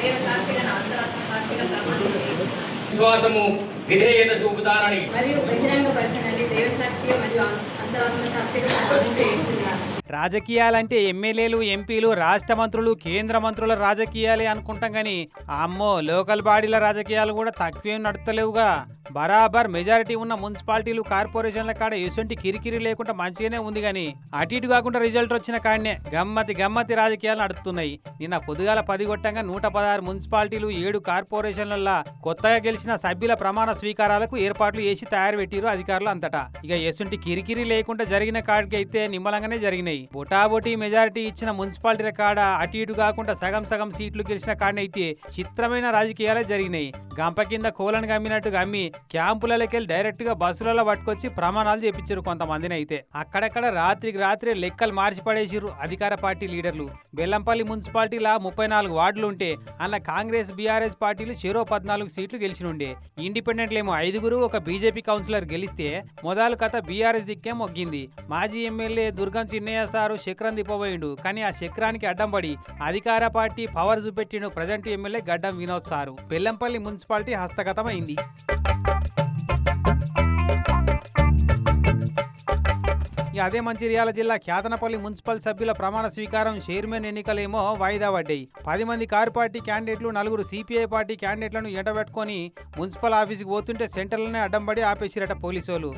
దేవ సాక్షిగా నా అంతరాత్మ సాక్షిగా ప్రమాణం చేయుచున్నాను. విశ్వాసము విధేయత చూపుతానని మరియు బహిరంగపరచనని దేవ సాక్షిగా మరియు అంతరాత్మ సాక్షిగా ప్రమాణం చేయుచున్నాను. రాజకీయాలంటే ఎమ్మెల్యేలు ఎంపీలు రాష్ట్ర మంత్రులు కేంద్ర మంత్రుల రాజకీయాలే అనుకుంటాం కానీ అమ్మో లోకల్ బాడీల రాజకీయాలు కూడా తక్కువేం నడుస్తలేవుగా. బరాబర్ మెజారిటీ ఉన్న మున్సిపాలిటీలు కార్పొరేషన్ల కాడ ఎటువంటి కిరికిరి లేకుండా మంచిగానే ఉంది కానీ అటు ఇటు కాకుండా రిజల్ట్ వచ్చిన కాడనే గమ్మతి రాజకీయాలు నడుస్తున్నాయి. నిన్న పొద్దుగాల 10 గొట్టంగా 116 మున్సిపాలిటీలు 7 కార్పొరేషన్ల కొత్తగా గెలిచిన సభ్యుల ప్రమాణ స్వీకారాలకు ఏర్పాట్లు చేసి తయారు పెట్టిరు అధికారులు అంతటా. ఇక ఎటువంటి కిరికిరి లేకుండా జరిగిన కాడికి అయితే నిమ్మలంగానే జరిగినాయి. బొటాబొటీ మెజారిటీ ఇచ్చిన మున్సిపాలిటీల కాడ అటు ఇటు కాకుండా సగం సీట్లు గెలిచిన కాడనైతే చిత్రమైన రాజకీయాలే జరిగినాయి. గంప కింద కోలను గమ్మినట్టు గమ్మి క్యాంపులకెళ్ళి డైరెక్ట్ గా బస్సులలో పట్టుకొచ్చి ప్రమాణాలు చేపించారు కొంతమందిని. అయితే అక్కడక్కడ రాత్రికి రాత్రే లెక్కలు మార్చి పడేసిరు అధికార పార్టీ లీడర్లు. బెల్లంపల్లి మున్సిపాలిటీలా 34 వార్డులు ఉంటే అన్న కాంగ్రెస్ బీఆర్ఎస్ పార్టీలు చెరో 14 సీట్లు గెలిచినుండే. ఇండిపెండెంట్లేమో 5, ఒక బీజేపీ కౌన్సిలర్ గెలిస్తే మొదలు కథ బీఆర్ఎస్ దిక్కే మొగ్గింది. మాజీ ఎమ్మెల్యే దుర్గం చిన్నయ్య సారు చక్రం దిప్పబోయిండు. కానీ ఆ చక్రానికి అడ్డం పడి అధికార పార్టీ పవర్ చూపెట్టిండు ప్రజెంట్ ఎమ్మెల్యే గడ్డం వినోద్ సారు. బెల్లంపల్లి మున్సిపాలిటీ హస్తగతమైంది. అదే మంచిర్యాల జిల్లా క్యాతనపల్లి మున్సిపల్ సభ్యుల ప్రమాణ స్వీకారం చైర్మన్ ఎన్నికలేమో వాయిదా పడ్డాయి. 10 మంది కారు పార్టీ క్యాండిడేట్లు 4 సిపిఐ పార్టీ క్యాండిడేట్లను ఎంటబెట్టుకొని మున్సిపల్ ఆఫీసుకు పోతుంటే సెంటర్లనే అడ్డం పడి ఆపేసిరట పోలీసులు.